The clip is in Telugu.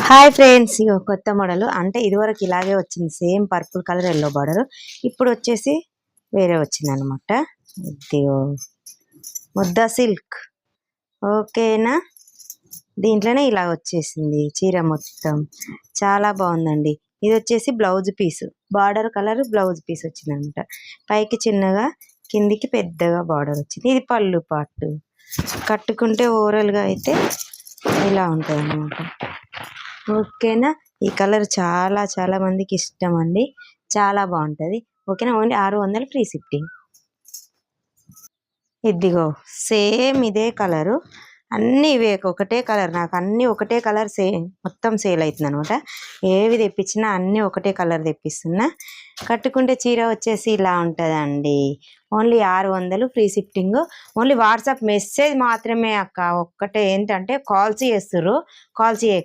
హాయ్ ఫ్రెండ్స్, ఇగో కొత్త మోడల్. అంటే ఇదివరకు ఇలాగే వచ్చింది, same purple colour yellow border. ఇప్పుడు వచ్చేసి వేరే వచ్చింది అనమాట. ఇదిగో ముద్దా సిల్క్. ఓకేనా, దీంట్లోనే ఇలా వచ్చేసింది చీర మొత్తం. చాలా బాగుందండి. ఇది వచ్చేసి blouse piece, border colour blouse piece వచ్చింది అనమాట. పైకి చిన్నగా, కిందికి పెద్దగా బార్డర్ వచ్చింది. ఇది పళ్ళు పాటు. కట్టుకుంటే ఓవరాల్గా అయితే ఇలా ఉంటుంది అనమాట. ఓకేనా, ఈ కలర్ చాలా చాలా మందికి ఇష్టం అండి. చాలా బాగుంటుంది. ఓకేనా, ఓన్లీ 600 ఫ్రీ షిప్పింగ్. ఇదిగో సేమ్ ఇదే కలరు, అన్నీ ఇవే ఒకటే కలర్. నాకు అన్నీ ఒకటే కలర్ మొత్తం సేల్ అవుతుంది అనమాట. ఏవి తెప్పించినా అన్నీ ఒకటే కలర్ తెప్పిస్తున్నా. కట్టుకుంటే చీర వచ్చేసి ఇలా ఉంటుందండి. Only 600 free shifting. Only WhatsApp message మాత్రమే అక్క. ఒక్కటే ఏంటంటే కాల్స్ చేస్తుర్రు, కాల్స్